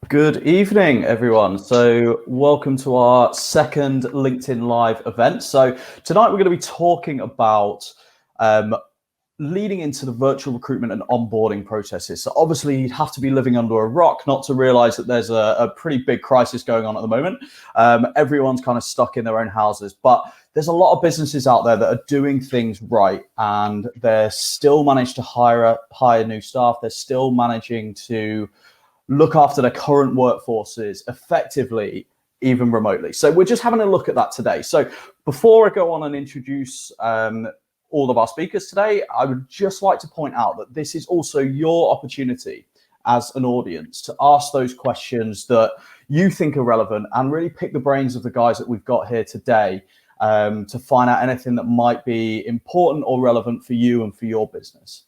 Good evening, everyone. So welcome to our second LinkedIn Live event. So tonight we're going to be talking about leading into the virtual recruitment and onboarding processes. So obviously you'd have to be living under a rock not to realize that there's a pretty big crisis going on at the moment. Everyone's kind of stuck in their own houses, but there's a lot of businesses out there that are doing things right, and they're still managed to hire new staff. They're still managing to look after their current workforces effectively, even remotely. So we're just having a look at that today. So before I go on and introduce all of our speakers today, I would just like to point out that this is also your opportunity as an audience to ask those questions that you think are relevant and really pick the brains of the guys that we've got here today to find out anything that might be important or relevant for you and for your business.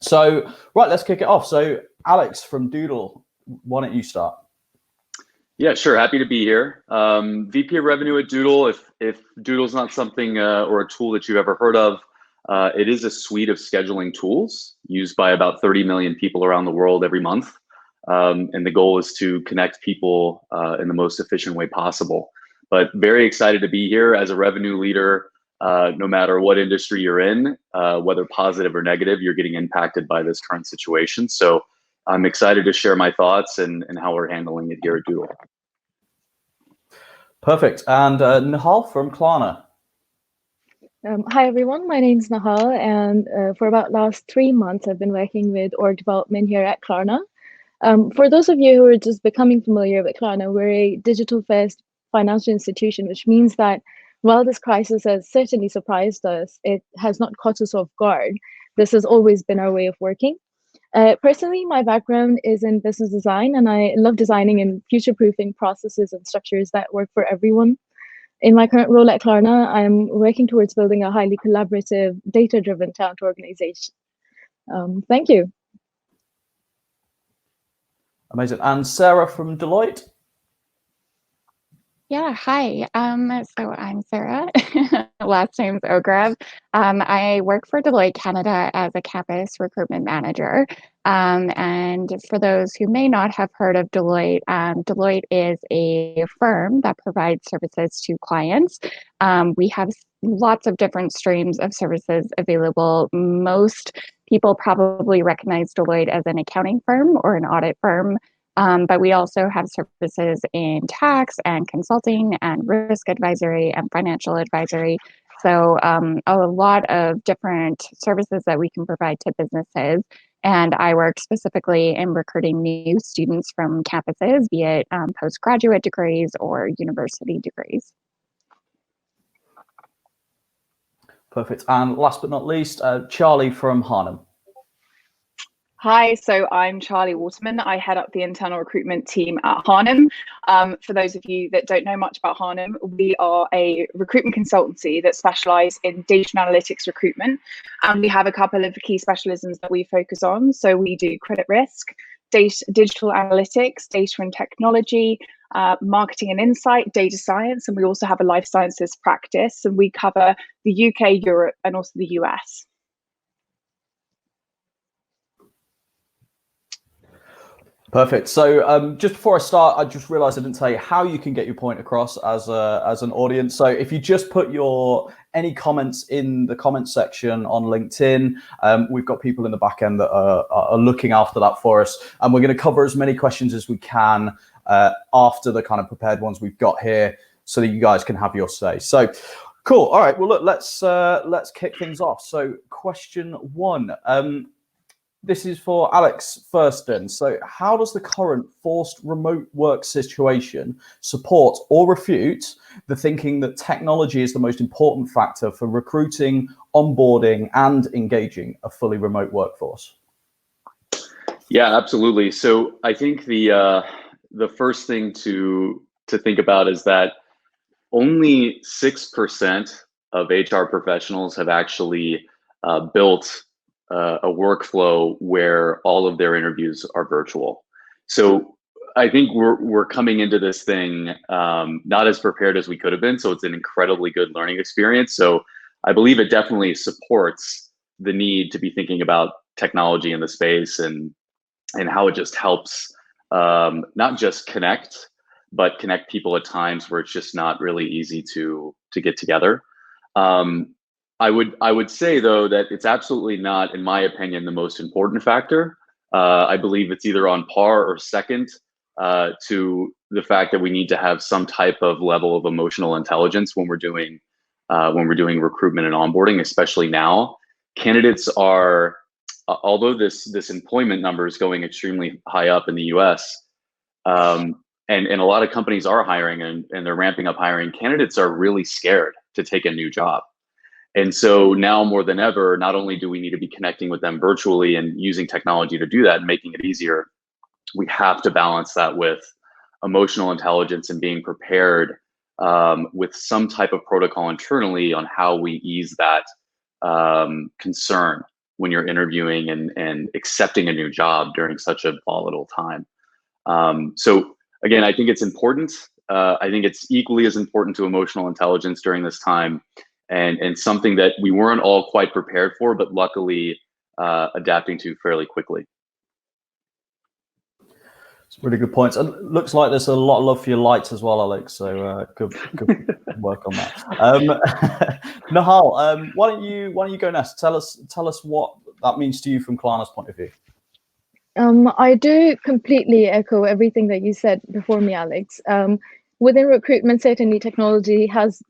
So, right, let's kick it off. So, Alex from Doodle, why don't you start? Yeah, sure. Happy to be here. VP of Revenue at Doodle. If Doodle's not something or a tool that you've ever heard of, it is a suite of scheduling tools used by about 30 million people around the world every month. And the goal is to connect people in the most efficient way possible. But very excited to be here as a revenue leader. No matter what industry you're in, whether positive or negative, you're getting impacted by this current situation. So I'm excited to share my thoughts and how we're handling it here at Doodle. Perfect. And Nahal from Klarna. Hi, everyone. My name's Nahal, and for about last 3 months, I've been working with org development here at Klarna. For those of you who are just becoming familiar with Klarna, we're a digital-first financial institution, which means that while this crisis has certainly surprised us, it has not caught us off guard. This has always been our way of working. Personally, my background is in business design, and I love designing and future-proofing processes and structures that work for everyone. In my current role at Klarna, I'm working towards building a highly collaborative, data-driven talent organization. Thank you. Amazing. And Sarah from Deloitte. Yeah, hi. So I'm Sarah. Last name's Ogorevc. I work for Deloitte Canada as a campus recruitment manager. And for those who may not have heard of Deloitte, Deloitte is a firm that provides services to clients. We have lots of different streams of services available. Most people probably recognize Deloitte as an accounting firm or an audit firm. But we also have services in tax and consulting and risk advisory and financial advisory. So a lot of different services that we can provide to businesses. And I work specifically in recruiting new students from campuses, be it postgraduate degrees or university degrees. Perfect. And last but not least, Charlie from Harnham. Hi, so I'm Charlie Waterman. I head up the internal recruitment team at Harnham. For those of you that don't know much about Harnham, we are a recruitment consultancy that specialises in data and analytics recruitment. And we have a couple of key specialisms that we focus on. So we do credit risk, digital analytics, data and technology, marketing and insight, data science, and we also have a life sciences practice. And we cover the UK, Europe, and also the US. Perfect. So just before I start, I just realized I didn't tell you how you can get your point across as an audience. So if you just put any comments in the comment section on LinkedIn, we've got people in the back end that are looking after that for us. And we're going to cover as many questions as we can after the kind of prepared ones we've got here so that you guys can have your say. So cool. All right. Well, look, let's kick things off. So question one. This is for Alex first then. So how does the current forced remote work situation support or refute the thinking that technology is the most important factor for recruiting, onboarding, and engaging a fully remote workforce? Yeah, absolutely. So I think the first thing to think about is that only 6% of HR professionals have actually built a workflow where all of their interviews are virtual. So I think we're coming into this thing not as prepared as we could have been. So it's an incredibly good learning experience. So I believe it definitely supports the need to be thinking about technology in the space and how it just helps not just connect, but connect people at times where it's just not really easy to get together. I would say though that it's absolutely not, in my opinion, the most important factor. I believe it's either on par or second to the fact that we need to have some type of level of emotional intelligence when we're doing recruitment and onboarding, especially now. Candidates are, although this employment number is going extremely high up in the U.S. And a lot of companies are hiring and they're ramping up hiring. Candidates are really scared to take a new job. And so now more than ever, not only do we need to be connecting with them virtually and using technology to do that and making it easier, we have to balance that with emotional intelligence and being prepared with some type of protocol internally on how we ease that concern when you're interviewing and accepting a new job during such a volatile time. So again, I think it's important. I think it's equally as important to emotional intelligence during this time, and something that we weren't all quite prepared for, but luckily adapting to fairly quickly. It's really good points. And looks like there's a lot of love for your lights as well, Alex. So good work on that. Nahal, why don't you go next? Tell us what that means to you from Klarna's point of view. I do completely echo everything that you said before me, Alex. Within recruitment, certainly technology has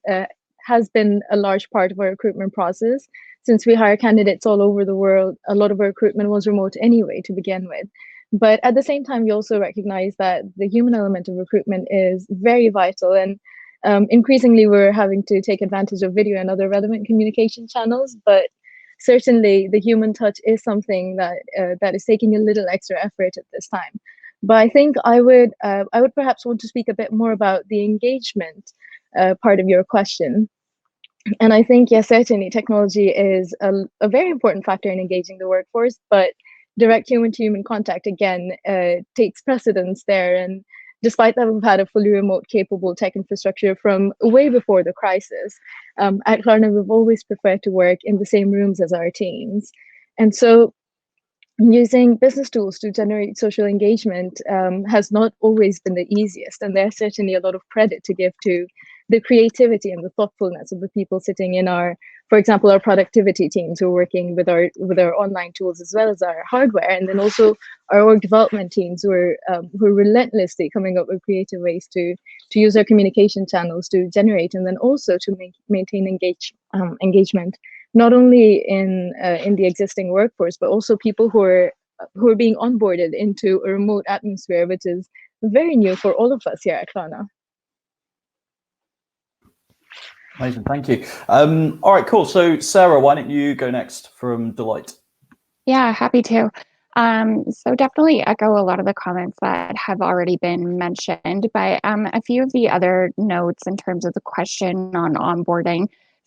been a large part of our recruitment process. Since we hire candidates all over the world, a lot of our recruitment was remote anyway to begin with. But at the same time, we also recognize that the human element of recruitment is very vital. And increasingly, we're having to take advantage of video and other relevant communication channels. But certainly, the human touch is something that is taking a little extra effort at this time. But I think I would perhaps want to speak a bit more about the engagement part of your question. And I think, yes, certainly technology is a very important factor in engaging the workforce, but direct human-to-human contact, again, takes precedence there. And despite that, we've had a fully remote capable tech infrastructure from way before the crisis. At Klarna, we've always preferred to work in the same rooms as our teams. And so using business tools to generate social engagement has not always been the easiest. And there's certainly a lot of credit to give to the creativity and the thoughtfulness of the people sitting in our, for example, our productivity teams who are working with our online tools as well as our hardware, and then also our org development teams who are relentlessly coming up with creative ways to use our communication channels to generate and then also to maintain engagement, not only in the existing workforce, but also people who are being onboarded into a remote atmosphere, which is very new for all of us here at Klarna. Amazing, thank you. All right, cool. So Sarah, why don't you go next from Deloitte? Yeah, happy to. So definitely echo a lot of the comments that have already been mentioned, but a few of the other notes in terms of the question on onboarding.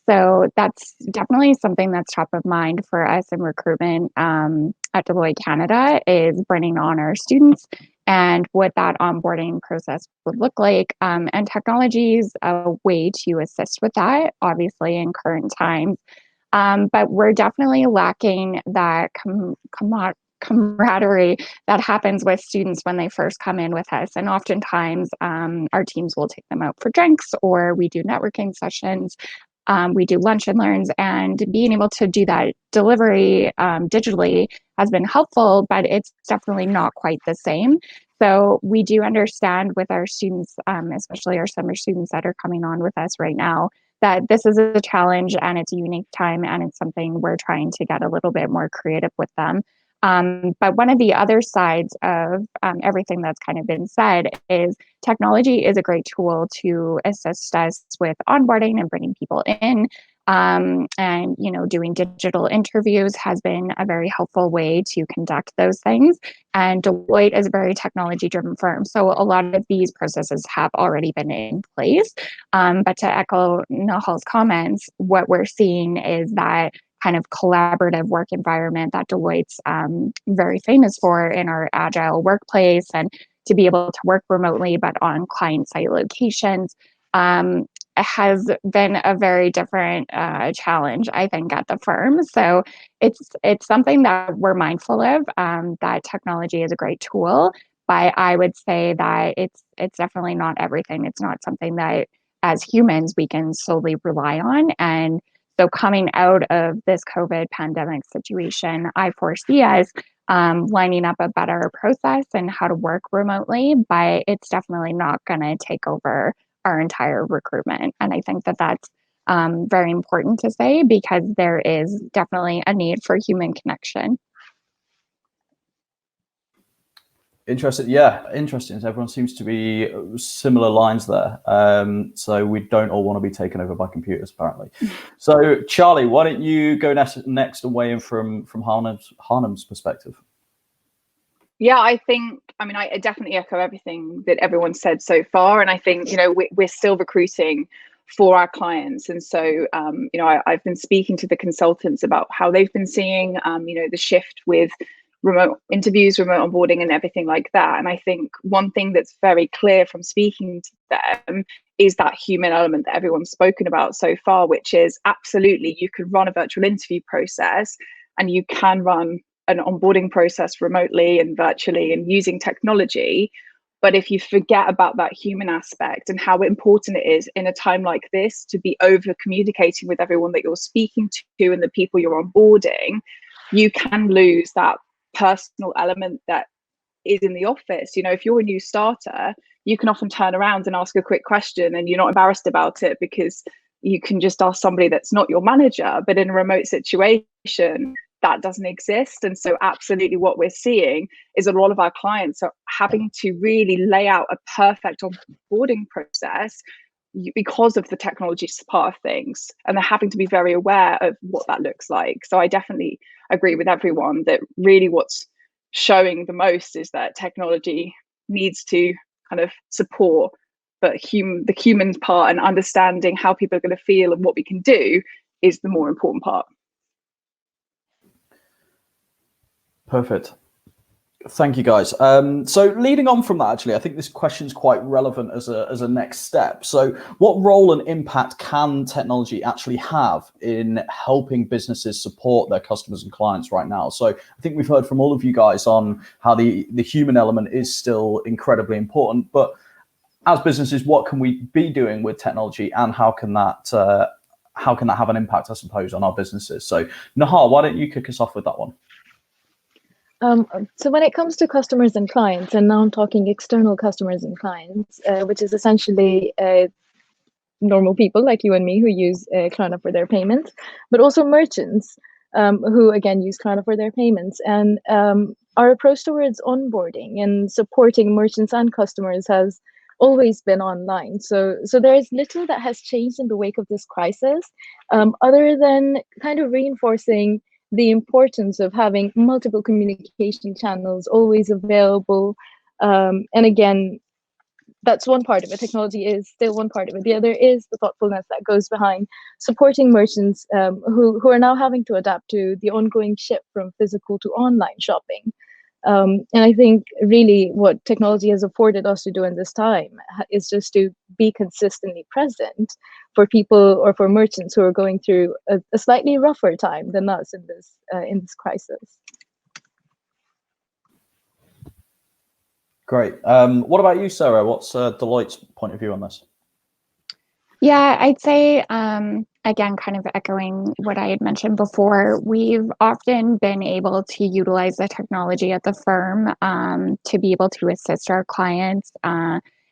So that's definitely something that's top of mind for us in recruitment at Deloitte Canada, is bringing on our students and what that onboarding process would look like. And technology is a way to assist with that, obviously, in current times. But we're definitely lacking that camaraderie that happens with students when they first come in with us. And oftentimes, our teams will take them out for drinks, or we do networking sessions. We do lunch and learns, and being able to do that delivery digitally has been helpful, but it's definitely not quite the same. So we do understand with our students, especially our summer students that are coming on with us right now, that this is a challenge and it's a unique time, and it's something we're trying to get a little bit more creative with them. But one of the other sides of everything that's kind of been said is technology is a great tool to assist us with onboarding and bringing people in. And, doing digital interviews has been a very helpful way to conduct those things. And Deloitte is a very technology-driven firm, so a lot of these processes have already been in place. But to echo Nahal's comments, what we're seeing is that kind of collaborative work environment that Deloitte's very famous for in our agile workplace, and to be able to work remotely but on client site locations has been a very different challenge, I think, at the firm. So it's something that we're mindful of, that technology is a great tool, But I would say that it's definitely not everything. It's not something that as humans we can solely rely on. And so coming out of this COVID pandemic situation, I foresee us lining up a better process and how to work remotely, but it's definitely not going to take over our entire recruitment. And I think that that's very important to say, because there is definitely a need for human connection. Interesting. Yeah, interesting. Everyone seems to be similar lines there. So we don't all want to be taken over by computers, apparently. So Charlie, why don't you go next and weigh in from Harnham's perspective? Yeah, I definitely echo everything that everyone said so far. And I think, we're still recruiting for our clients. And so, I've been speaking to the consultants about how they've been seeing, the shift with remote interviews, remote onboarding and everything like that. And I think one thing that's very clear from speaking to them is that human element that everyone's spoken about so far, which is absolutely, you can run a virtual interview process and you can run an onboarding process remotely and virtually and using technology. But if you forget about that human aspect and how important it is in a time like this to be over communicating with everyone that you're speaking to and the people you're onboarding, you can lose that personal element that is in the office. If you're a new starter, you can often turn around and ask a quick question and you're not embarrassed about it because you can just ask somebody that's not your manager. But in a remote situation, that doesn't exist. And so absolutely what we're seeing is a lot of our clients are having to really lay out a perfect onboarding process because of the technology part of things, and they're having to be very aware of what that looks like. So I definitely agree with everyone that really what's showing the most is that technology needs to kind of support, but the human part and understanding how people are going to feel and what we can do is the more important part. Perfect. Thank you, guys. So leading on from that, actually, I think this question is quite relevant as a next step. So what role and impact can technology actually have in helping businesses support their customers and clients right now? So I think we've heard from all of you guys on how the human element is still incredibly important, but as businesses, what can we be doing with technology, and how can that have an impact, I suppose, on our businesses? So Nahal, why don't you kick us off with that one? So when it comes to customers and clients, and now I'm talking external customers and clients, which is essentially normal people like you and me who use Klarna for their payments, but also merchants who again use Klarna for their payments. And our approach towards onboarding and supporting merchants and customers has always been online. So there is little that has changed in the wake of this crisis, other than kind of reinforcing the importance of having multiple communication channels always available. And again, that's one part of it. Technology is still one part of it. The other is the thoughtfulness that goes behind supporting merchants who are now having to adapt to the ongoing shift from physical to online shopping. And I think really what technology has afforded us to do in this time is just to be consistently present for people or for merchants who are going through a slightly rougher time than us in this crisis. Great. What about you, Sarah? What's Deloitte's point of view on this? Yeah, I'd say, again, kind of echoing what I had mentioned before, we've often been able to utilize the technology at the firm to be able to assist our clients.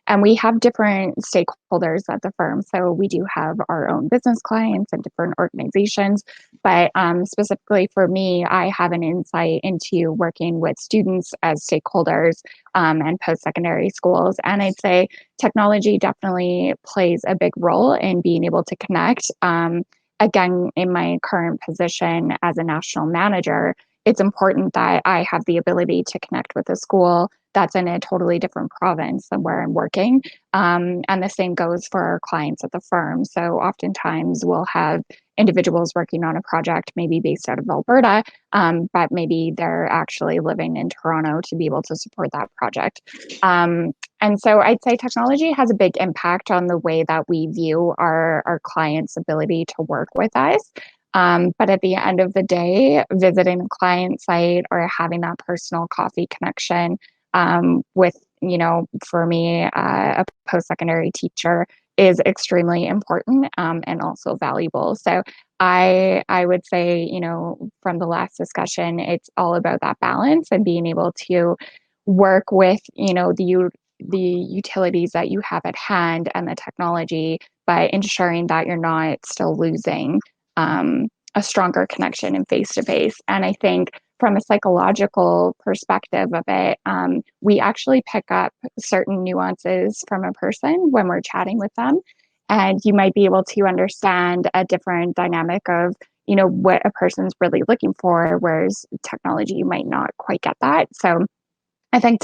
And we have different stakeholders at the firm. So we do have our own business clients and different organizations. But specifically for me, I have an insight into working with students as stakeholders and post-secondary schools. And I'd say technology definitely plays a big role in being able to connect. Again, in my current position as a national manager, it's important that I have the ability to connect with a school that's in a totally different province than where I'm working. And the same goes for our clients at the firm. So oftentimes we'll have individuals working on a project maybe based out of Alberta, but maybe they're actually living in Toronto to be able to support that project. And so I'd say technology has a big impact on the way that we view our clients' ability to work with us. But at the end of the day, visiting a client site or having that personal coffee connection with, for me, a post-secondary teacher is extremely important and also valuable. So I would say, from the last discussion, it's all about that balance and being able to work with, the utilities that you have at hand and the technology, by ensuring that you're not still losing a stronger connection in face-to-face. And I think from a psychological perspective of it, we actually pick up certain nuances from a person when we're chatting with them. And you might be able to understand a different dynamic of, what a person's really looking for, whereas technology, you might not quite get that. So I think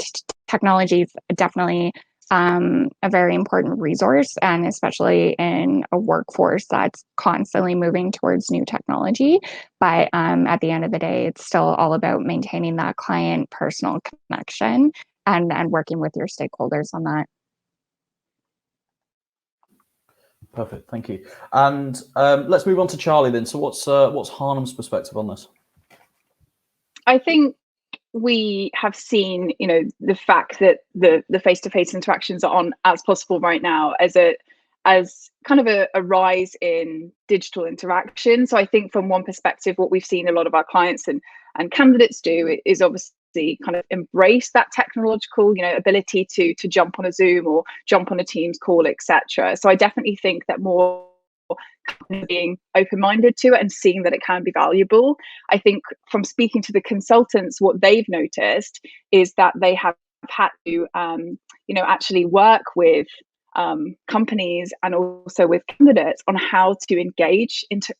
technology is definitely a very important resource, and especially in a workforce that's constantly moving towards new technology. But at the end of the day, it's still all about maintaining that client personal connection and working with your stakeholders on that. Perfect, thank you. And let's move on to Charlie then. So what's Harnham's perspective on this? I think we have seen, the fact that the face-to-face interactions are on as possible right now as kind of a rise in digital interaction. So I think from one perspective, what we've seen a lot of our clients and candidates do is obviously kind of embrace that technological, ability to jump on a Zoom or jump on a Teams call, etc. So I definitely think that more being open-minded to it and seeing that it can be valuable. I think from speaking to the consultants, what they've noticed is that they have had to, actually work with companies and also with candidates on how to engage into,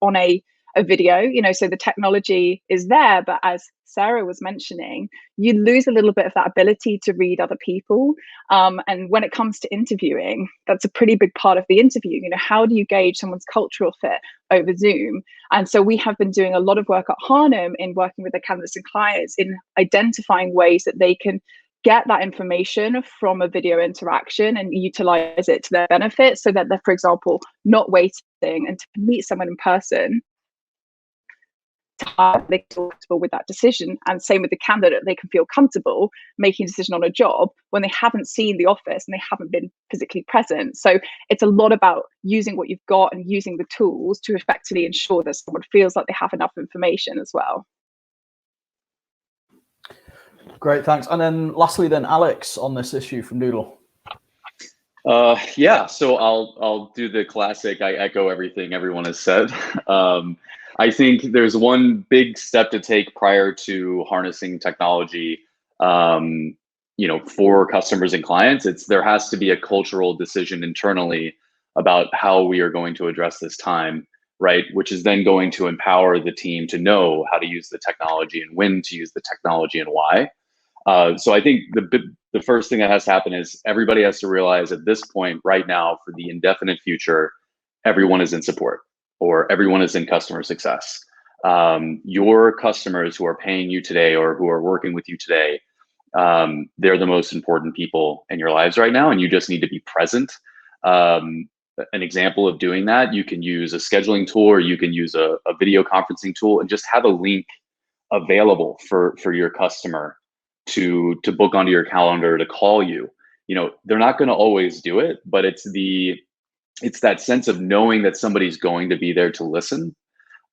on a video, so the technology is there, but as Sarah was mentioning, you lose a little bit of that ability to read other people. And when it comes to interviewing, that's a pretty big part of the interview. How do you gauge someone's cultural fit over Zoom? And so we have been doing a lot of work at Harnham in working with the candidates and clients in identifying ways that they can get that information from a video interaction and utilize it to their benefit, so that they're, for example, not waiting and to meet someone in person they can feel comfortable with that decision. And same with the candidate, they can feel comfortable making a decision on a job when they haven't seen the office and they haven't been physically present. So it's a lot about using what you've got and using the tools to effectively ensure that someone feels like they have enough information as well. Great, thanks. And then lastly then, Alex, on this issue from Doodle. Yeah, so I'll do the classic. I echo everything everyone has said. I think there's one big step to take prior to harnessing technology, for customers and clients. There has to be a cultural decision internally about how we are going to address this time, right? Which is then going to empower the team to know how to use the technology and when to use the technology and why. So I think the first thing that has to happen is everybody has to realize at this point right now, for the indefinite future, everyone is in support or everyone is in customer success. Your customers who are paying you today or who are working with you today, they're the most important people in your lives right now, and you just need to be present. An example of doing that, you can use a scheduling tool or you can use a video conferencing tool and just have a link available for your customer to book onto your calendar to call you. They're not going to always do it, but it's that sense of knowing that somebody's going to be there to listen.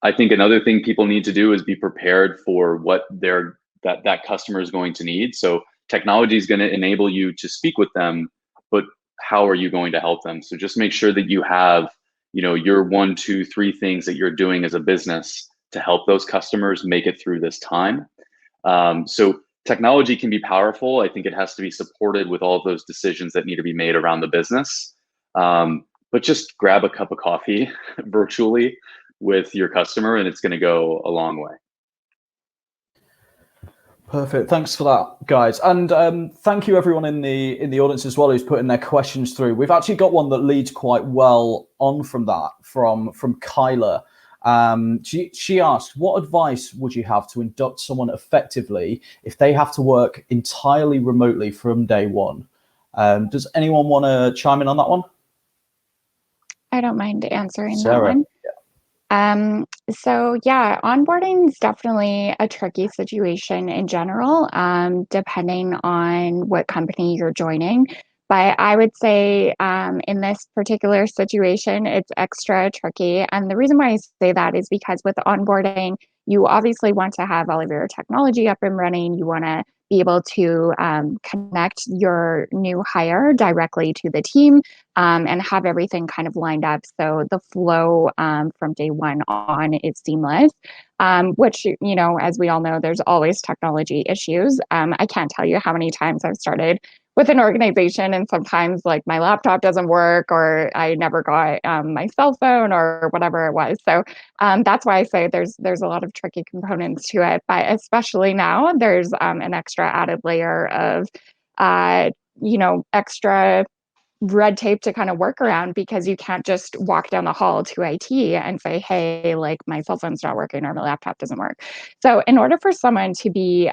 I think another thing people need to do is be prepared for what that customer is going to need. So technology is going to enable you to speak with them, but how are you going to help them? So just make sure that you have, your 1, 2, 3 things that you're doing as a business to help those customers make it through this time. So technology can be powerful. I think it has to be supported with all of those decisions that need to be made around the business. But just grab a cup of coffee virtually with your customer, and it's going to go a long way. Perfect. Thanks for that, guys. And thank you everyone in the audience as well who's putting their questions through. We've actually got one that leads quite well on from that, from Kyla. She asked, what advice would you have to induct someone effectively if they have to work entirely remotely from day one? Does anyone want to chime in on that one? I don't mind answering Sarah. that one. So yeah, onboarding is definitely a tricky situation in general, depending on what company you're joining. But I would say in this particular situation, it's extra tricky. And the reason why I say that is because with onboarding, you obviously want to have all of your technology up and running. You want to be able to connect your new hire directly to the team and have everything kind of lined up so the flow from day one on is seamless. Which, you know, as we all know, there's always technology issues. I can't tell you how many times I've started with an organization and sometimes like my laptop doesn't work or I never got my cell phone or whatever it was. So that's why I say there's a lot of tricky components to it. But especially now, there's an extra added layer of extra red tape to kind of work around because you can't just walk down the hall to IT and say, hey, like my cell phone's not working or my laptop doesn't work. So in order for someone to be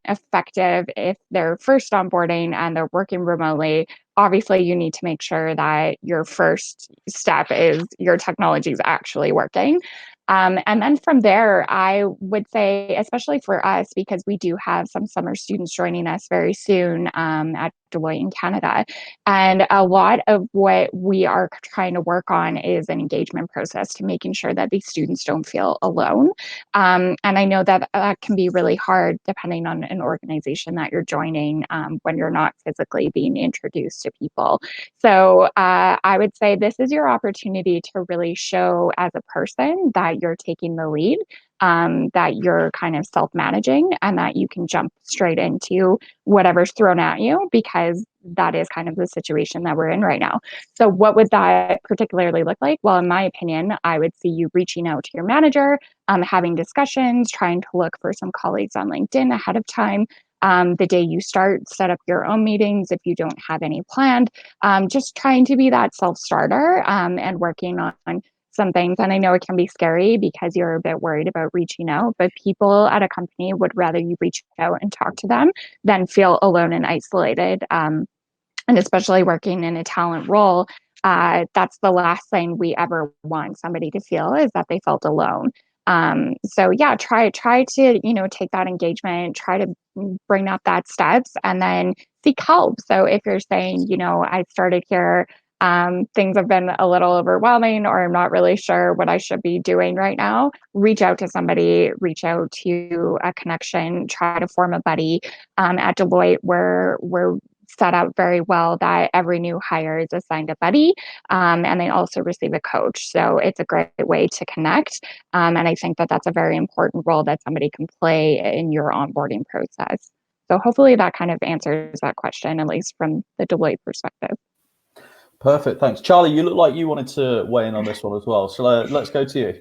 effective if they're first onboarding and they're working remotely, obviously you need to make sure that your first step is your technology is actually working. And then from there, I would say, especially for us, because we do have some summer students joining us very soon at Deloitte in Canada. And a lot of what we are trying to work on is an engagement process to making sure that these students don't feel alone. And I know that that can be really hard depending on an organization that you're joining when you're not physically being introduced to people. So I would say this is your opportunity to really show as a person that you're taking the lead, that you're kind of self-managing and that you can jump straight into whatever's thrown at you because that is kind of the situation that we're in right now. So what would that particularly look like? Well, in my opinion, I would see you reaching out to your manager, having discussions, trying to look for some colleagues on LinkedIn ahead of time. The day you start, set up your own meetings if you don't have any planned. Just trying to be that self-starter and working on some things. And I know it can be scary because you're a bit worried about reaching out, but people at a company would rather you reach out and talk to them than feel alone and isolated. And especially working in a talent role, that's the last thing we ever want somebody to feel is that they felt alone. So yeah, try to, take that engagement, try to bring up that steps and then seek help. So if you're saying, I started here, things have been a little overwhelming or I'm not really sure what I should be doing right now, reach out to somebody, reach out to a connection, try to form a buddy. At Deloitte, we're set up very well that every new hire is assigned a buddy and they also receive a coach. So it's a great way to connect. And I think that that's a very important role that somebody can play in your onboarding process. So hopefully that kind of answers that question, at least from the Deloitte perspective. Perfect. Thanks. Charlie, you look like you wanted to weigh in on this one as well. So let's go to you.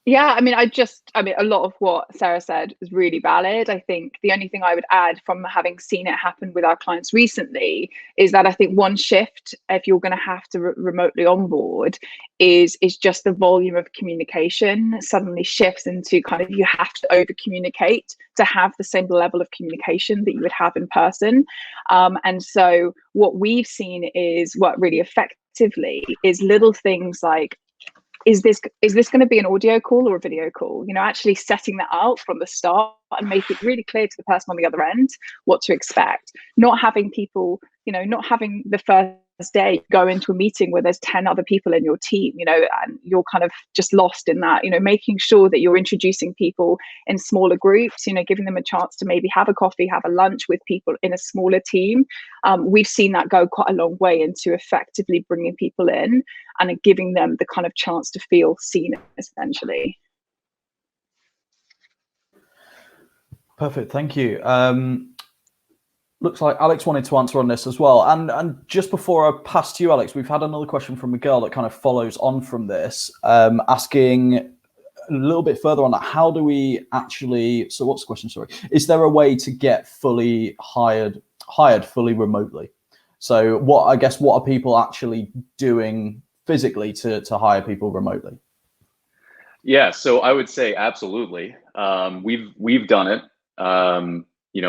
Yeah, I mean, a lot of what Sarah said is really valid. I think the only thing I would add from having seen it happen with our clients recently is that I think one shift, if you're going to have to remotely onboard, is just the volume of communication suddenly shifts into kind of you have to over communicate to have the same level of communication that you would have in person. And so what we've seen is what really effectively is little things like, is this going to be an audio call or a video call? Actually setting that out from the start and make it really clear to the person on the other end what to expect. Not having people, not having the first day go into a meeting where there's 10 other people in your team, and you're kind of just lost in that, making sure that you're introducing people in smaller groups, giving them a chance to maybe have a coffee, have a lunch with people in a smaller team. We've seen that go quite a long way into effectively bringing people in and giving them the kind of chance to feel seen, essentially. Perfect. Thank you. Looks like Alex wanted to answer on this as well. And just before I pass to you, Alex, we've had another question from Miguel that kind of follows on from this, asking a little bit further on that. How do we actually, so what's the question, sorry? Is there a way to get fully hired fully remotely? So what are people actually doing physically to hire people remotely? Yeah, so I would say absolutely. We've done it.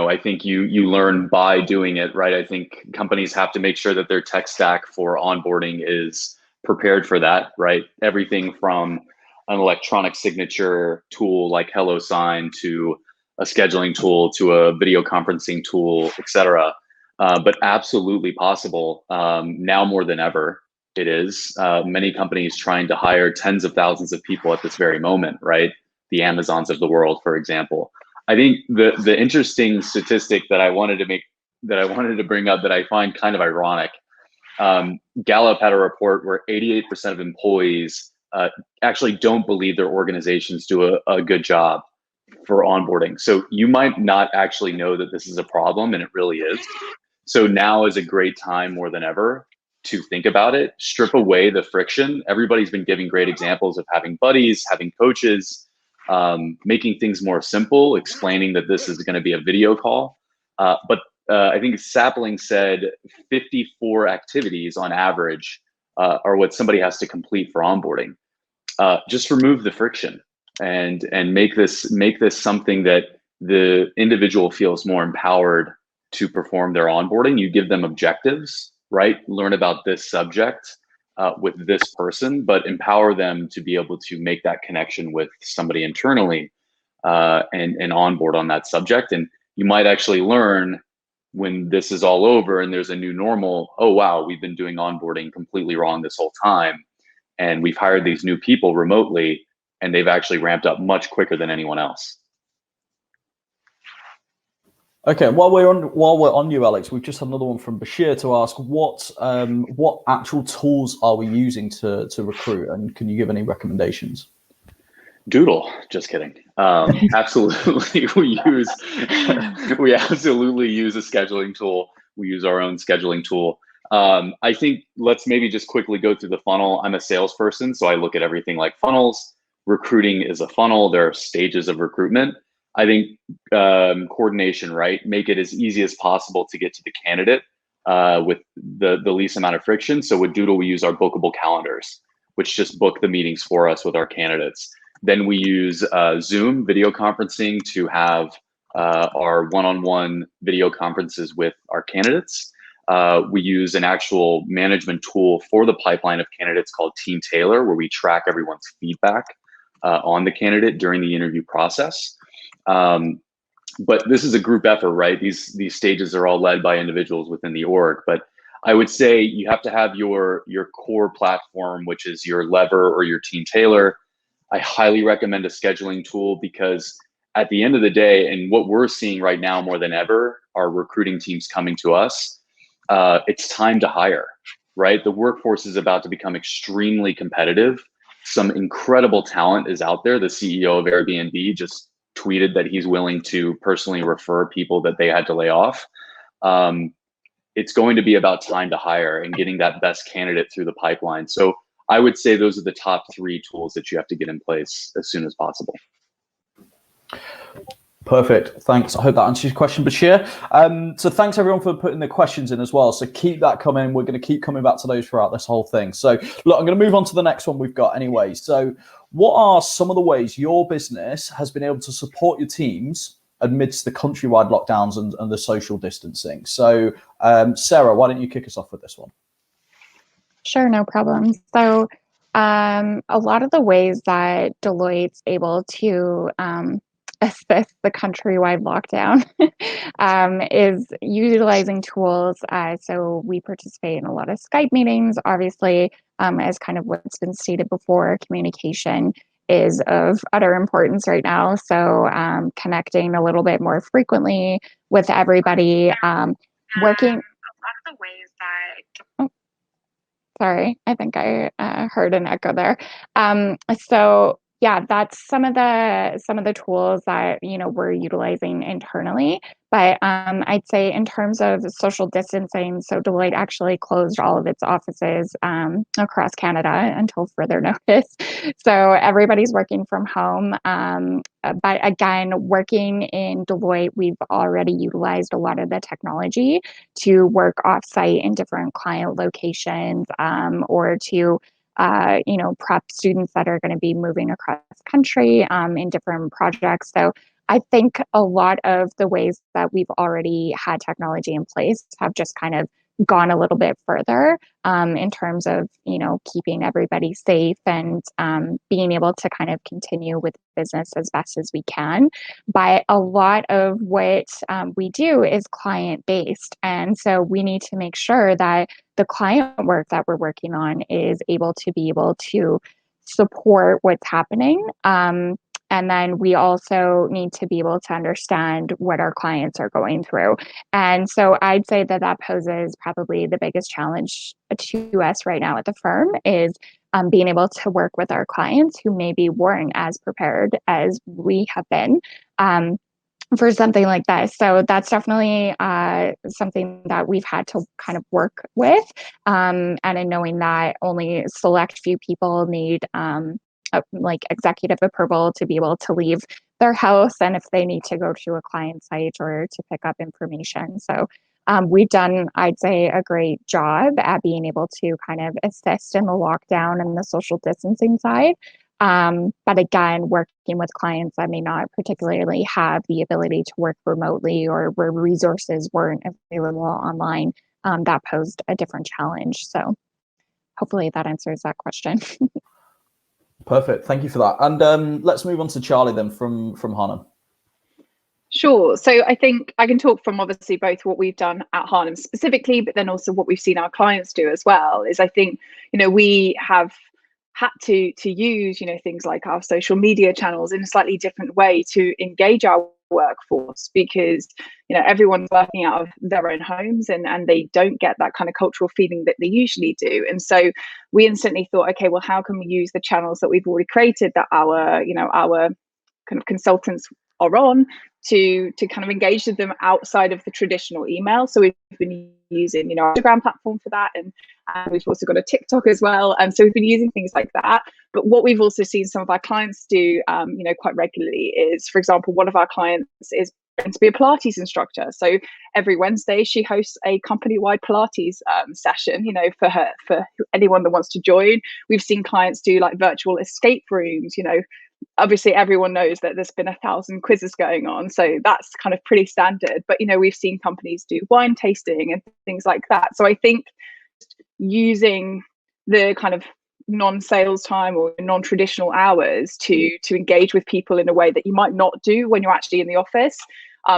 I think you learn by doing it, right? I think companies have to make sure that their tech stack for onboarding is prepared for that, right? Everything from an electronic signature tool like HelloSign to a scheduling tool to a video conferencing tool, etc. But absolutely possible now more than ever. It is many companies trying to hire tens of thousands of people at this very moment, right? The Amazons of the world, for example. I think the interesting statistic that I wanted to bring up that I find kind of ironic. Gallup had a report where 88% of employees actually don't believe their organizations do a good job for onboarding. So you might not actually know that this is a problem, and it really is. So now is a great time more than ever to think about it, strip away the friction. Everybody's been giving great examples of having buddies, having coaches, making things more simple, explaining that this is going to be a video call. But I think Sapling said 54 activities on average are what somebody has to complete for onboarding. Just remove the friction and make this something that the individual feels more empowered to perform their onboarding. You give them objectives, right? Learn about this subject with this person, but empower them to be able to make that connection with somebody internally and onboard on that subject. And you might actually learn when this is all over and there's a new normal, oh, wow, we've been doing onboarding completely wrong this whole time. And we've hired these new people remotely, and they've actually ramped up much quicker than anyone else. Okay, while we're on you, Alex, we've just had another one from Bashir to ask what actual tools are we using to recruit, and can you give any recommendations? Doodle, just kidding. Absolutely, we absolutely use a scheduling tool. We use our own scheduling tool. I think let's maybe just quickly go through the funnel. I'm a salesperson, so I look at everything like funnels. Recruiting is a funnel. There are stages of recruitment. I think coordination, right? Make it as easy as possible to get to the candidate with the least amount of friction. So with Doodle, we use our bookable calendars, which just book the meetings for us with our candidates. Then we use Zoom video conferencing to have our one-on-one video conferences with our candidates. We use an actual management tool for the pipeline of candidates called Team Tailor, where we track everyone's feedback on the candidate during the interview process. But this is a group effort, right? These stages are all led by individuals within the org. But I would say you have to have your core platform, which is your Lever or your Team Tailor. I highly recommend a scheduling tool because at the end of the day, and what we're seeing right now more than ever, are recruiting teams coming to us. It's time to hire, right? The workforce is about to become extremely competitive. Some incredible talent is out there. The CEO of Airbnb just tweeted that he's willing to personally refer people that they had to lay off. It's going to be about time to hire and getting that best candidate through the pipeline. So I would say those are the top 3 tools that you have to get in place as soon as possible. Perfect. Thanks. I hope that answers your question, Bashir. So thanks everyone for putting the questions in as well. So keep that coming. We're going to keep coming back to those throughout this whole thing. So look, I'm going to move on to the next one we've got anyway. So what are some of the ways your business has been able to support your teams amidst the countrywide lockdowns and the social distancing? So Sarah, why don't you kick us off with this one? Sure, no problem. So a lot of the ways that Deloitte's able to assist the countrywide lockdown is utilizing tools. So we participate in a lot of Skype meetings, obviously, as kind of what's been stated before, communication is of utter importance right now. So connecting a little bit more frequently with everybody, working. A lot of the ways that... Sorry, I think I heard an echo there. So yeah, that's some of the tools that we're utilizing internally. But I'd say in terms of social distancing, so Deloitte actually closed all of its offices across Canada until further notice. So everybody's working from home. But again, working in Deloitte, we've already utilized a lot of the technology to work offsite in different client locations, or to prep students that are going to be moving across the country in different projects. So I think a lot of the ways that we've already had technology in place have just kind of gone a little bit further in terms of, keeping everybody safe and being able to kind of continue with business as best as we can. But a lot of what we do is client-based. And so we need to make sure that the client work that we're working on is able to support what's happening. And then we also need to be able to understand what our clients are going through. And so I'd say that poses probably the biggest challenge to us right now at the firm is being able to work with our clients who maybe weren't as prepared as we have been for something like this. So that's definitely something that we've had to kind of work with. And in knowing that only select few people need like executive approval to be able to leave their house and if they need to go to a client site or to pick up information. So we've done, I'd say, a great job at being able to kind of assist in the lockdown and the social distancing side. But again, working with clients that may not particularly have the ability to work remotely or where resources weren't available online, that posed a different challenge. So hopefully that answers that question. Perfect. Thank you for that. And let's move on to Charlie then from Harnham. Sure. So I think I can talk from obviously both what we've done at Harnham specifically, but then also what we've seen our clients do as well. Is I think, we have had to use, things like our social media channels in a slightly different way to engage our workforce, because everyone's working out of their own homes and they don't get that kind of cultural feeling that they usually do. And so we instantly thought, okay, well, how can we use the channels that we've already created that our kind of consultants are on to kind of engage with them outside of the traditional email. So we've been using our Instagram platform for that, and we've also got a TikTok as well, and so we've been using things like that. But what we've also seen some of our clients do quite regularly is, for example, one of our clients is going to be a Pilates instructor. So every Wednesday she hosts a company-wide Pilates session, for anyone that wants to join. We've seen clients do like virtual escape rooms. Obviously everyone knows that there's been 1,000 quizzes going on, so that's kind of pretty standard. But we've seen companies do wine tasting and things like that. So I think using the kind of non-sales time or non-traditional hours to engage with people in a way that you might not do when you're actually in the office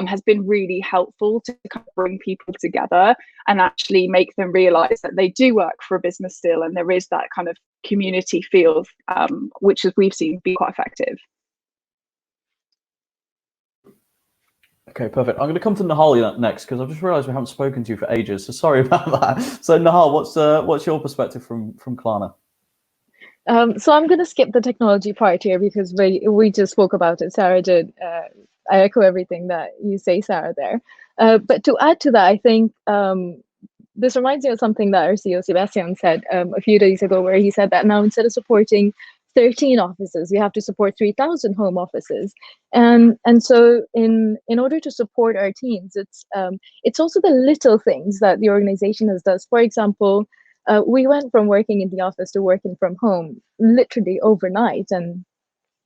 has been really helpful to kind of bring people together and actually make them realize that they do work for a business still, and there is that kind of community feel, which we've seen be quite effective. Okay, perfect. I'm going to come to Nahal next because I've just realised we haven't spoken to you for ages. So sorry about that. So Nahal, what's your perspective from Klarna? So I'm going to skip the technology part here because we just spoke about it. Sarah did. I echo everything that you say, Sarah, there. But to add to that, I think this reminds me of something that our CEO Sebastian said a few days ago, where he said that now instead of supporting 13 offices, we have to support 3,000 home offices. And so in order to support our teams, it's also the little things that the organization has does. For example, we went from working in the office to working from home literally overnight. And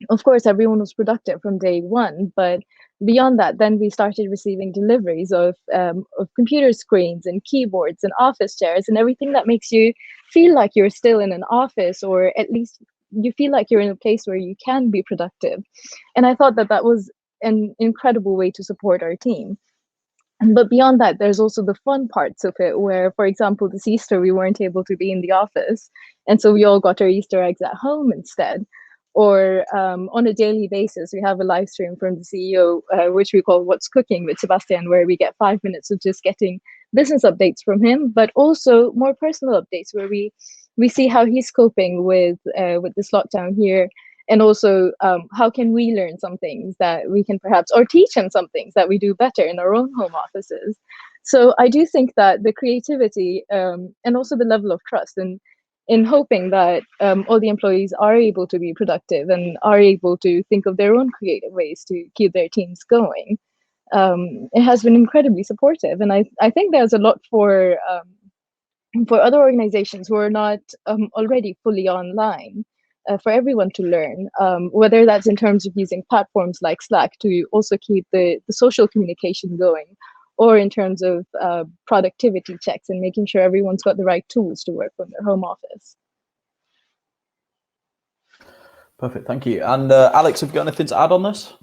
of course, everyone was productive from day one. But beyond that, then we started receiving deliveries of computer screens and keyboards and office chairs and everything that makes you feel like you're still in an office, or at least you feel like you're in a place where you can be productive. And I thought that was an incredible way to support our team. But beyond that, there's also the fun parts of it where, for example, this Easter, we weren't able to be in the office. And so we all got our Easter eggs at home instead. Or on a daily basis, we have a live stream from the CEO, which we call What's Cooking with Sebastian, where we get 5 minutes of just getting business updates from him, but also more personal updates where we see how he's coping with this lockdown here. And also, how can we learn some things that we can perhaps, or teach him some things that we do better in our own home offices. So I do think that the creativity and also the level of trust and in hoping that all the employees are able to be productive and are able to think of their own creative ways to keep their teams going, it has been incredibly supportive. And I think there's a lot for other organizations who are not already fully online, for everyone to learn, whether that's in terms of using platforms like Slack to also keep the social communication going, or in terms of productivity checks and making sure everyone's got the right tools to work from their home office. Perfect, thank you. And Alex, have you got anything to add on this?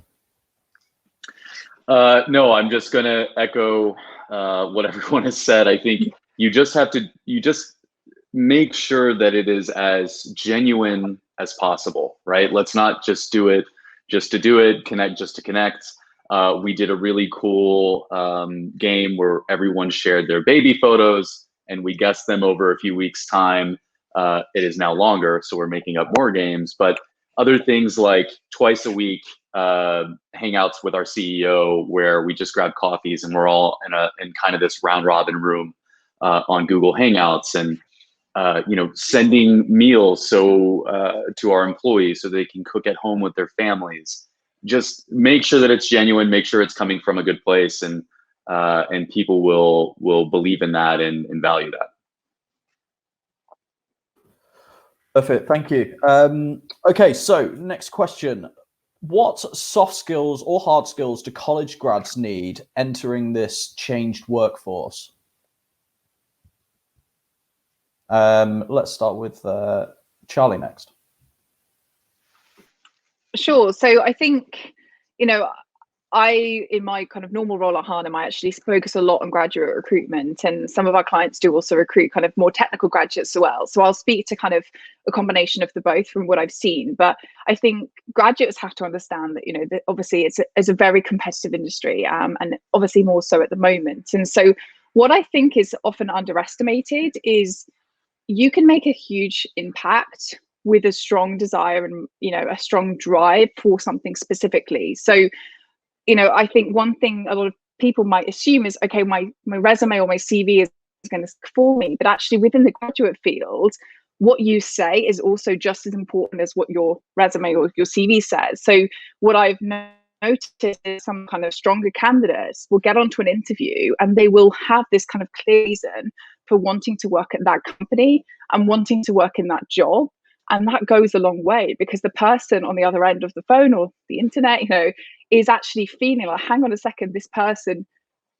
No, I'm just going to echo what everyone has said. I think you just make sure that it is as genuine as possible, right? Let's not just do it just to do it, connect just to connect. We did a really cool game where everyone shared their baby photos and we guessed them over a few weeks' time. It is now longer, so we're making up more games, but other things like twice a week hangouts with our CEO where we just grab coffees and we're all in kind of this round robin room on Google Hangouts, and sending meals to our employees so they can cook at home with their families. Just make sure that it's genuine, make sure it's coming from a good place, and people will believe in that and value that. Perfect, thank you. Okay, so next question. What soft skills or hard skills do college grads need entering this changed workforce? Let's start with Charlie next. Sure. So I think, in my kind of normal role at Harnham, I actually focus a lot on graduate recruitment, and some of our clients do also recruit kind of more technical graduates as well. So I'll speak to kind of a combination of the both from what I've seen. But I think graduates have to understand that, that obviously it's a very competitive industry, and obviously more so at the moment. And so what I think is often underestimated is you can make a huge impact with a strong desire and, a strong drive for something specifically. So, I think one thing a lot of people might assume is, okay, my resume or my CV is going to for me, but actually within the graduate field, what you say is also just as important as what your resume or your CV says. So what I've noticed is some kind of stronger candidates will get onto an interview and they will have this kind of clear reason for wanting to work at that company and wanting to work in that job. And that goes a long way, because the person on the other end of the phone or the internet, is actually feeling like, hang on a second, this person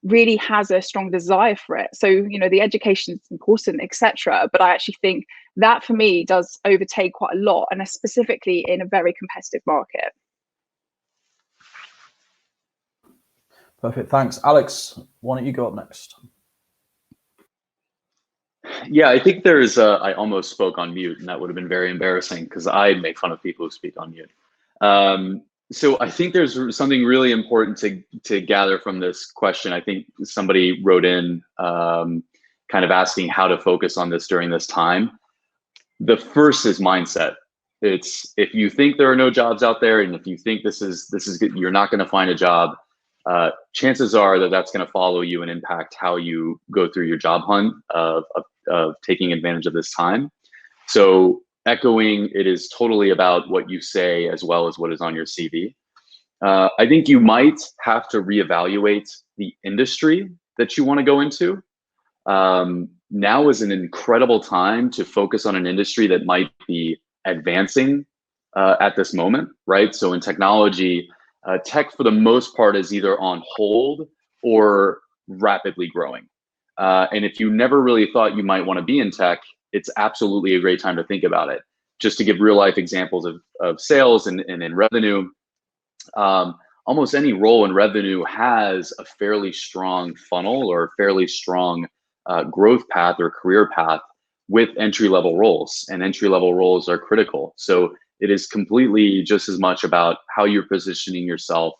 really has a strong desire for it. So, the education is important, etc. But I actually think that for me does overtake quite a lot, and specifically in a very competitive market. Perfect, thanks. Alex, why don't you go up next? Yeah, I think I almost spoke on mute, and that would have been very embarrassing because I make fun of people who speak on mute. So I think there's something really important to gather from this question. I think somebody wrote in kind of asking how to focus on this during this time. The first is mindset. It's, if you think there are no jobs out there, and if you think this is good, you're not going to find a job, chances are that that's going to follow you and impact how you go through your job hunt of taking advantage of this time. So echoing, it is totally about what you say as well as what is on your CV. I think you might have to reevaluate the industry that you want to go into. Now is an incredible time to focus on an industry that might be advancing at this moment, right? So in technology, tech for the most part is either on hold or rapidly growing. And if you never really thought you might want to be in tech, it's absolutely a great time to think about it. Just to give real life examples of sales and in revenue, almost any role in revenue has a fairly strong funnel or a fairly strong growth path or career path with entry-level roles, and entry-level roles are critical. So it is completely just as much about how you're positioning yourself,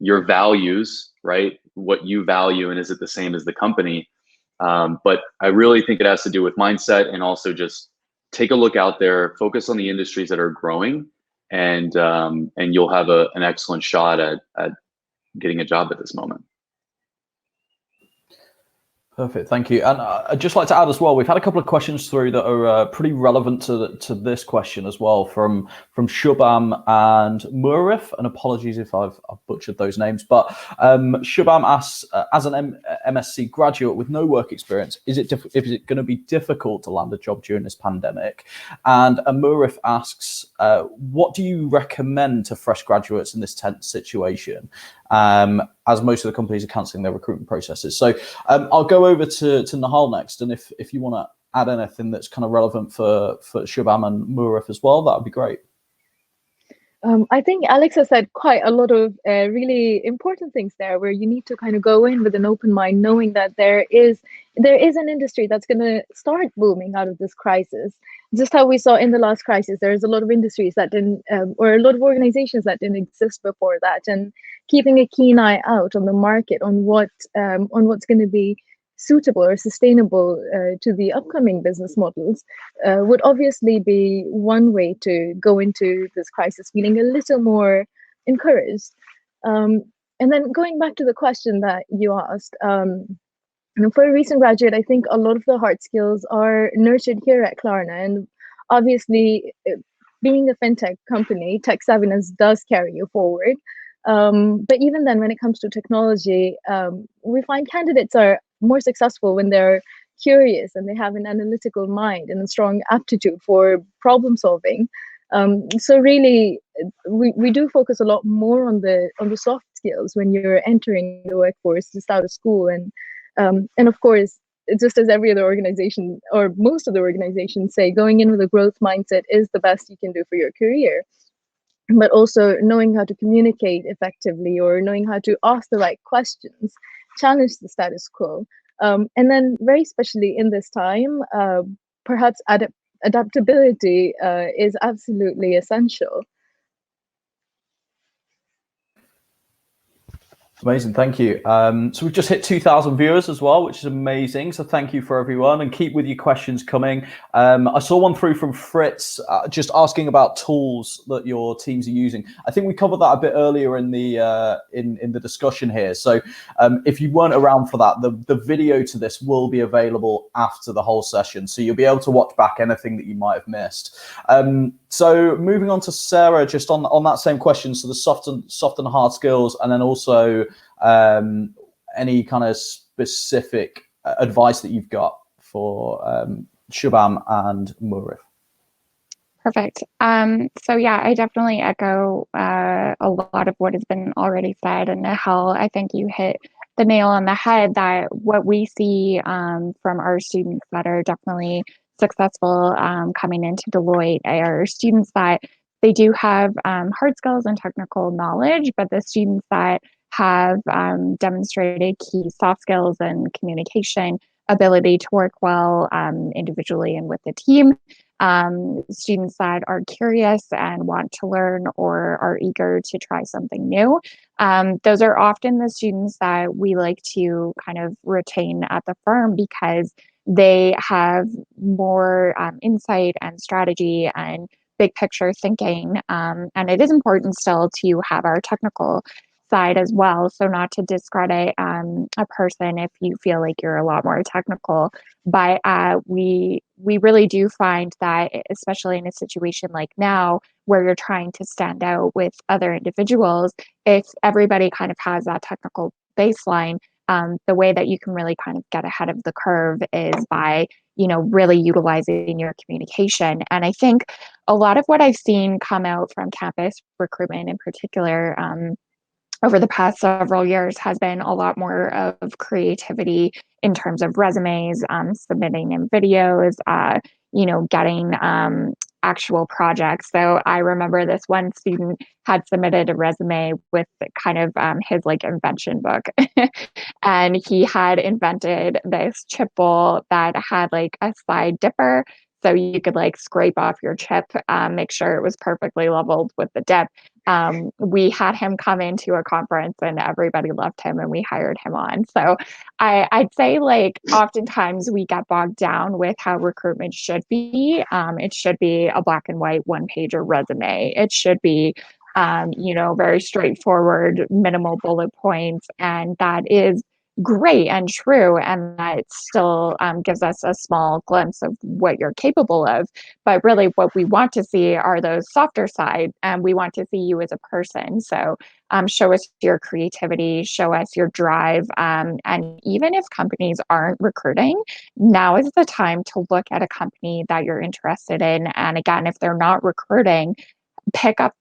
your values, right? What you value, and is it the same as the company? But I really think it has to do with mindset, and also just take a look out there, focus on the industries that are growing, and you'll have an excellent shot at getting a job at this moment. Perfect, thank you. And I'd just like to add as well, we've had a couple of questions through that are pretty relevant to this question as well, from Shubham and Murif, and apologies if I've butchered those names, but Shubham asks, as an MSc graduate with no work experience, is it going to be difficult to land a job during this pandemic? And Murif asks, what do you recommend to fresh graduates in this tense situation? as most of the companies are cancelling their recruitment processes. So I'll go over to Nahal next, and if you want to add anything that's kind of relevant for Shubham and Muraf as well, that would be great. I think Alex has said quite a lot of really important things there, where you need to kind of go in with an open mind, knowing that there is an industry that's going to start booming out of this crisis. Just how we saw in the last crisis, there's a lot of industries that didn't, or a lot of organizations that didn't exist before that, and keeping a keen eye out on the market, on what's going to be suitable or sustainable to the upcoming business models would obviously be one way to go into this crisis feeling a little more encouraged. And then going back to the question that you asked, for a recent graduate, I think a lot of the hard skills are nurtured here at Klarna. And obviously, being a fintech company, tech savviness does carry you forward. But even then, when it comes to technology, we find candidates are more successful when they're curious and they have an analytical mind and a strong aptitude for problem solving. So really, we do focus a lot more on the soft skills when you're entering the workforce just out of school, and of course, just as every other organization or most of the organizations say, going in with a growth mindset is the best you can do for your career. But also knowing how to communicate effectively, or knowing how to ask the right questions, challenge the status quo. And then very especially in this time, perhaps adaptability is absolutely essential. Amazing, thank you. So we've just hit 2,000 viewers as well, which is amazing. So thank you for everyone, and keep with your questions coming. I saw one through from Fritz, just asking about tools that your teams are using. I think we covered that a bit earlier in the in the discussion here. So if you weren't around for that, the video to this will be available after the whole session, so you'll be able to watch back anything that you might have missed. So moving on to Sarah, just on that same question, so the soft and hard skills, and then also any kind of specific advice that you've got for Shubham and Muraf. Perfect. So yeah, I definitely echo a lot of what has been already said, and Nahal, I think you hit the nail on the head that what we see from our students that are definitely successful coming into Deloitte are students that they do have hard skills and technical knowledge, but the students that have demonstrated key soft skills and communication ability to work well individually and with the team. Students that are curious and want to learn or are eager to try something new. Those are often the students that we like to kind of retain at the firm because they have more insight and strategy and big picture thinking. And it is important still to have our technical side as well. So not to discredit a person if you feel like you're a lot more technical, but we really do find that, especially in a situation like now where you're trying to stand out with other individuals, if everybody kind of has that technical baseline, the way that you can really kind of get ahead of the curve is by, really utilizing your communication. And I think a lot of what I've seen come out from campus recruitment in particular, over the past several years has been a lot more of creativity in terms of resumes, submitting in videos, getting actual projects. So I remember this one student had submitted a resume with kind of his invention book. And he had invented this chip bowl that had a slide dipper. So you could scrape off your chip, make sure it was perfectly leveled with the dip. We had him come into a conference and everybody loved him and we hired him on. So I'd say oftentimes we get bogged down with how recruitment should be. It should be a black and white one-pager resume. It should be very straightforward, minimal bullet points. And that is great and true, and that still gives us a small glimpse of what you're capable of. But really what we want to see are those softer side, and we want to see you as a person. So show us your creativity, show us your drive, and even if companies aren't recruiting, now is the time to look at a company that you're interested in. And again, if they're not recruiting, pick up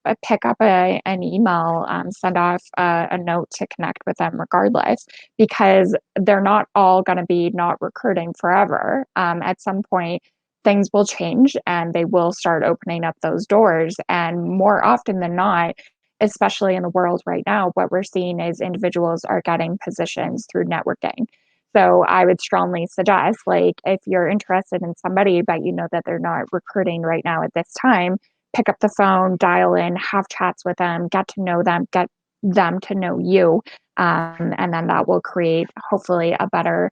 an email, send off a note to connect with them regardless, because they're not all going to be not recruiting forever. At some point, things will change and they will start opening up those doors. And more often than not, especially in the world right now, what we're seeing is individuals are getting positions through networking. So I would strongly suggest, like, if you're interested in somebody, but you know that they're not recruiting right now at this time, pick up the phone, dial in, have chats with them, get to know them, get them to know you. And then that will create, hopefully, a better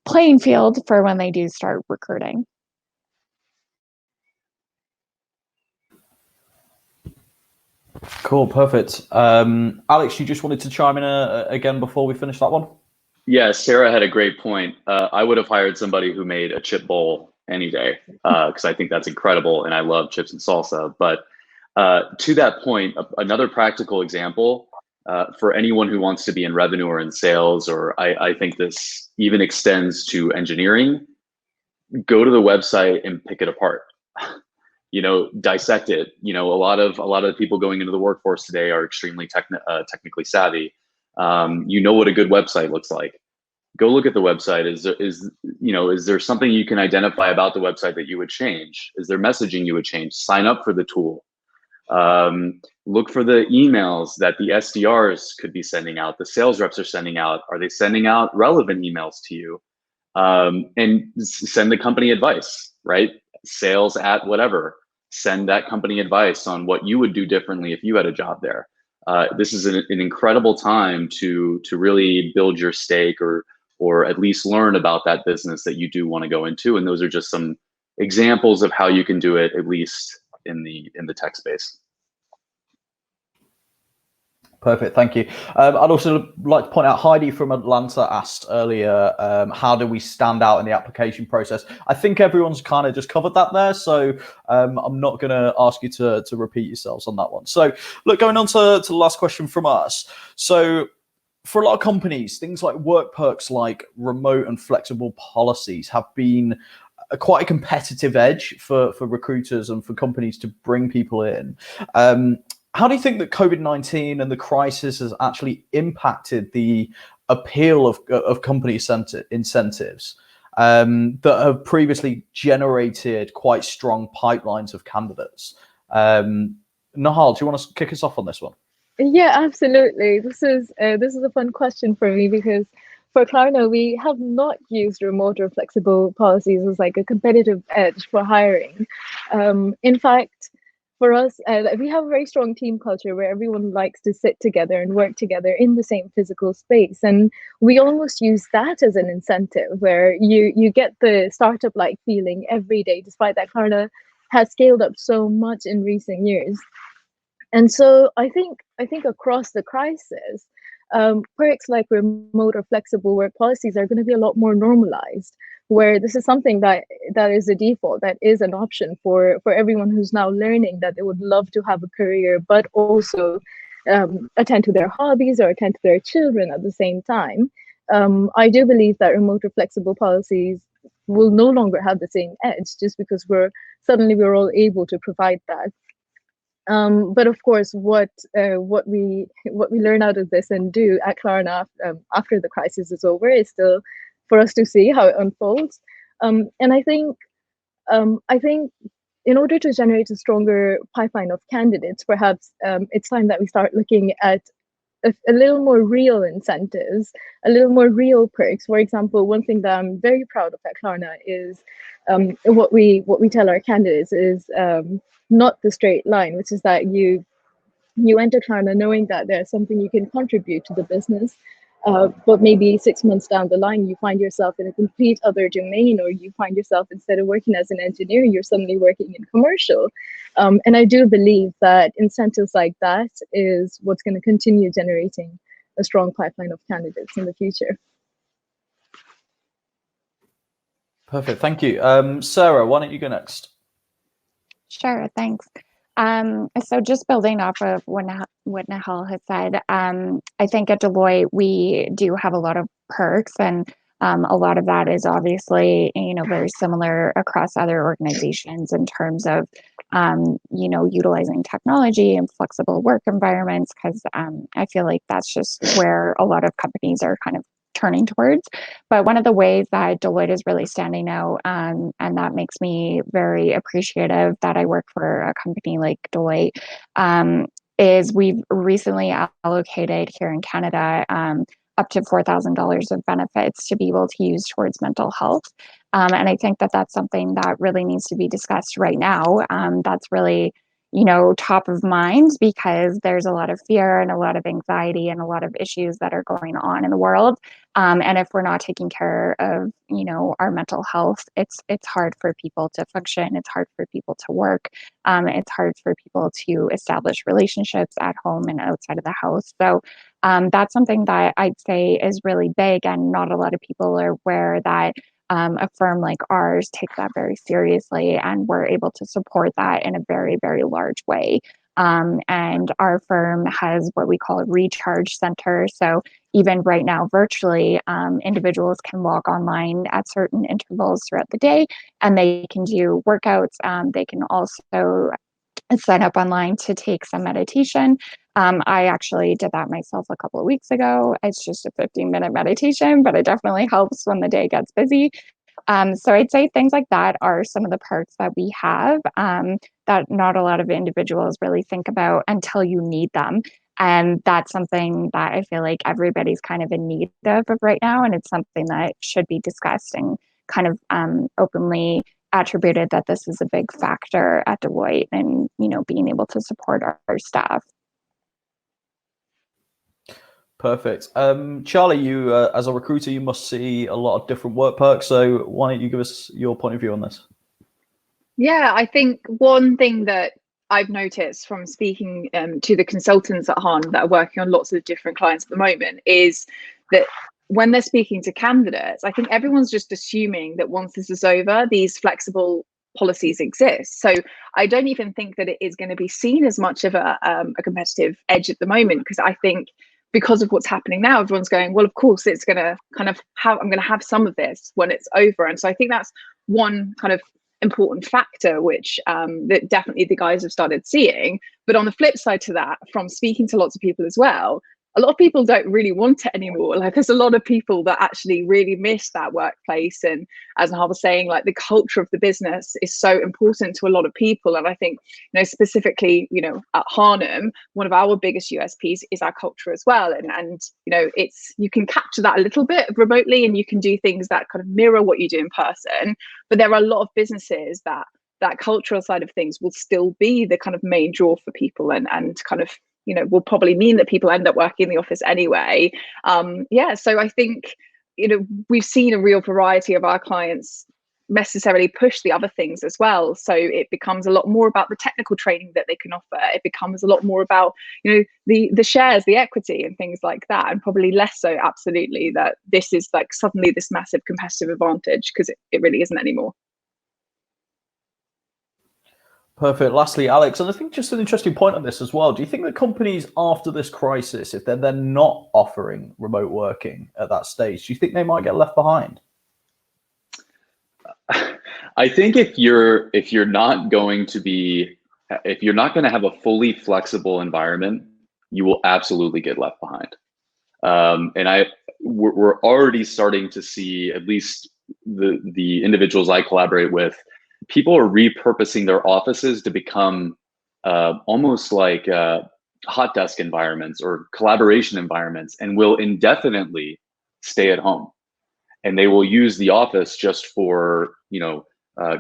playing field for when they do start recruiting. Cool, perfect. Alex, you just wanted to chime in again before we finish that one? Yeah, Sarah had a great point. I would have hired somebody who made a chip bowl any day, because I think that's incredible and I love chips and salsa. But to that point, another practical example for anyone who wants to be in revenue or in sales, or I think this even extends to engineering, go to the website and pick it apart. Dissect it. A lot of the people going into the workforce today are extremely technically savvy. What a good website looks like. Go look at the website. Is there something you can identify about the website that you would change? Is there messaging you would change? Sign up for the tool. Look for the emails that the SDRs could be sending out, the sales reps are sending out. Are they sending out relevant emails to you? And send the company advice, right? Sales at whatever. Send that company advice on what you would do differently if you had a job there. This is an incredible time to really build your stake, or at least learn about that business that you do want to go into. And those are just some examples of how you can do it, at least in the tech space. Perfect, thank you. I'd also like to point out, Heidi from Atlanta asked earlier, how do we stand out in the application process? I think everyone's kind of just covered that there, so I'm not going to ask you to repeat yourselves on that one. So look, going on to the last question from us. So for a lot of companies, things like work perks like remote and flexible policies have been quite a competitive edge for recruiters and for companies to bring people in. How do you think that COVID-19 and the crisis has actually impacted the appeal of company incentives that have previously generated quite strong pipelines of candidates? Nahal, do you want to kick us off on this one? Yeah, absolutely. This is a fun question for me, because for Klarna, we have not used remote or flexible policies as like a competitive edge for hiring. In fact, for us, we have a very strong team culture where everyone likes to sit together and work together in the same physical space. And we almost use that as an incentive, where you get the startup-like feeling every day, despite that Klarna has scaled up so much in recent years. And so I think across the crisis, perks like remote or flexible work policies are going to be a lot more normalized, where this is something that is a default, that is an option for everyone who's now learning that they would love to have a career, but also attend to their hobbies or attend to their children at the same time. I do believe that remote or flexible policies will no longer have the same edge, just because we're all able to provide that. But of course, what we learn out of this and do at Klarna after the crisis is over is still for us to see how it unfolds. And I think in order to generate a stronger pipeline of candidates, perhaps it's time that we start looking at a little more real incentives, a little more real perks. For example, one thing that I'm very proud of at Klarna is what we tell our candidates is not the straight line, which is that you enter Klarna knowing that there's something you can contribute to the business, but maybe 6 months down the line, you find yourself in a complete other domain, or you find yourself, instead of working as an engineer, you're suddenly working in commercial. And I do believe that incentives like that is what's going to continue generating a strong pipeline of candidates in the future. Perfect, thank you. Sarah, why don't you go next? Sure, thanks. So just building off of what Nahal has said, I think at Deloitte, we do have a lot of perks, and a lot of that is obviously, very similar across other organizations in terms of utilizing technology and flexible work environments, because I feel like that's just where a lot of companies are kind of turning towards. But one of the ways that Deloitte is really standing out, and that makes me very appreciative that I work for a company like Deloitte, is we've recently allocated here in Canada up to $4,000 of benefits to be able to use towards mental health. And I think that that's something that really needs to be discussed right now. That's really, top of mind, because there's a lot of fear and a lot of anxiety and a lot of issues that are going on in the world. And if we're not taking care of, our mental health, it's hard for people to function. It's hard for people to work. It's hard for people to establish relationships at home and outside of the house. So that's something that I'd say is really big, and not a lot of people are aware that a firm like ours takes that very seriously, and we're able to support that in a very, very large way. And our firm has what we call a recharge center. So even right now, virtually, individuals can log online at certain intervals throughout the day, and they can do workouts. They can also sign up online to take some meditation. I actually did that myself a couple of weeks ago. It's just a 15-minute meditation, but it definitely helps when the day gets busy. So I'd say things like that are some of the perks that we have that not a lot of individuals really think about until you need them. And that's something that I feel like everybody's kind of in need of right now. And it's something that should be discussed and kind of openly attributed that this is a big factor at Deloitte, and, being able to support our staff. Perfect. Charlie, you as a recruiter, you must see a lot of different work perks. So why don't you give us your point of view on this? Yeah, I think one thing that I've noticed from speaking to the consultants at Harnham that are working on lots of different clients at the moment is that when they're speaking to candidates, I think everyone's just assuming that once this is over, these flexible policies exist. So I don't even think that it is going to be seen as much of a competitive edge at the moment, because I think because of what's happening now, everyone's going, well, of course, it's going to kind of I'm going to have some of this when it's over. And so I think that's one kind of important factor, which that definitely the guys have started seeing. But on the flip side to that, from speaking to lots of people as well, a lot of people don't really want it anymore. Like, there's a lot of people that actually really miss that workplace. And as Nahal was saying, like, the culture of the business is so important to a lot of people. And I think, specifically, at Harnham, one of our biggest USPs is our culture as well. And it's, you can capture that a little bit remotely, and you can do things that kind of mirror what you do in person. But there are a lot of businesses that cultural side of things will still be the kind of main draw for people, and kind of, will probably mean that people end up working in the office anyway. So I think, we've seen a real variety of our clients necessarily push the other things as well. So it becomes a lot more about the technical training that they can offer. It becomes a lot more about, the shares, the equity and things like that, and probably less so absolutely that this is like suddenly this massive competitive advantage, because it really isn't anymore. Perfect. Lastly, Alex, and I think just an interesting point on this as well. Do you think that companies after this crisis, if they're not offering remote working at that stage, do you think they might get left behind? I think if you're not going to have a fully flexible environment, you will absolutely get left behind. And we're already starting to see, at least the individuals I collaborate with, people are repurposing their offices to become almost like hot desk environments or collaboration environments, and will indefinitely stay at home. And they will use the office just for,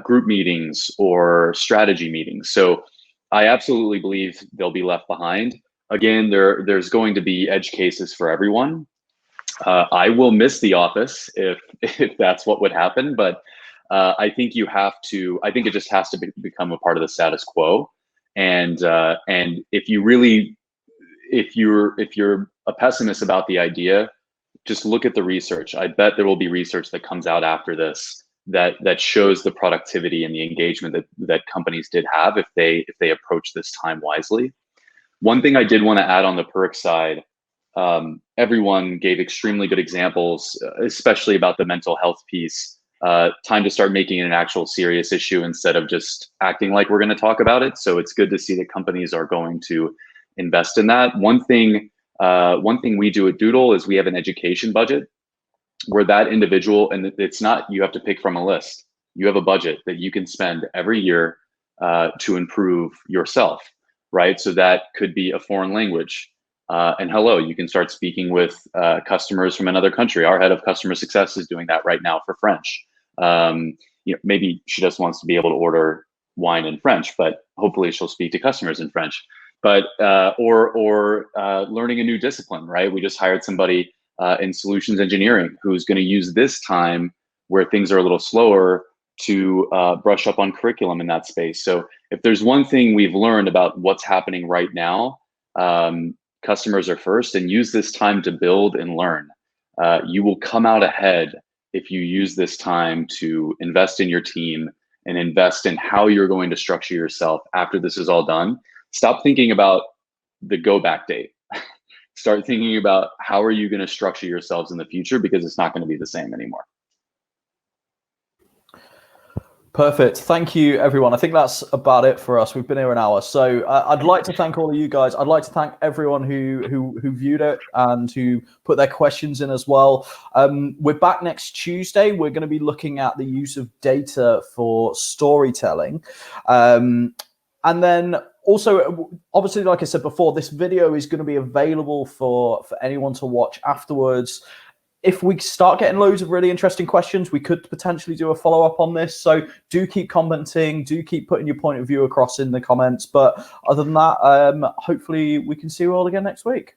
group meetings or strategy meetings. So I absolutely believe they'll be left behind. Again, there's going to be edge cases for everyone. I will miss the office if that's what would happen, but I think it just has to become a part of the status quo. And if you're a pessimist about the idea, just look at the research. I bet there will be research that comes out after this that shows the productivity and the engagement that companies did have if they approach this time wisely. One thing I did want to add on the perk side, everyone gave extremely good examples, especially about the mental health piece. time to start making it an actual serious issue instead of just acting like we're going to talk about it. So it's good to see that companies are going to invest in that. One thing we do at Doodle is we have an education budget where that individual, and it's not, you have to pick from a list. You have a budget that you can spend every year to improve yourself, right? So that could be a foreign language. And hello, you can start speaking with customers from another country. Our head of customer success is doing that right now for French. Maybe she just wants to be able to order wine in French, but hopefully she'll speak to customers in French. But or learning a new discipline, right? We just hired somebody in solutions engineering who's going to use this time where things are a little slower to brush up on curriculum in that space. So if there's one thing we've learned about what's happening right now, customers are first, and use this time to build and learn. You will come out ahead if you use this time to invest in your team and invest in how you're going to structure yourself after this is all done. Stop thinking about the go back date. Start thinking about how are you going to structure yourselves in the future, because it's not going to be the same anymore. Perfect. Thank you, everyone. I think that's about it for us. We've been here an hour. So I'd like to thank all of you guys. I'd like to thank everyone who viewed it and who put their questions in as well. We're back next Tuesday. We're going to be looking at the use of data for storytelling. And then also, obviously, like I said before, this video is going to be available for anyone to watch afterwards. If we start getting loads of really interesting questions, we could potentially do a follow-up on this. So do keep commenting, do keep putting your point of view across in the comments. But other than that, hopefully we can see you all again next week.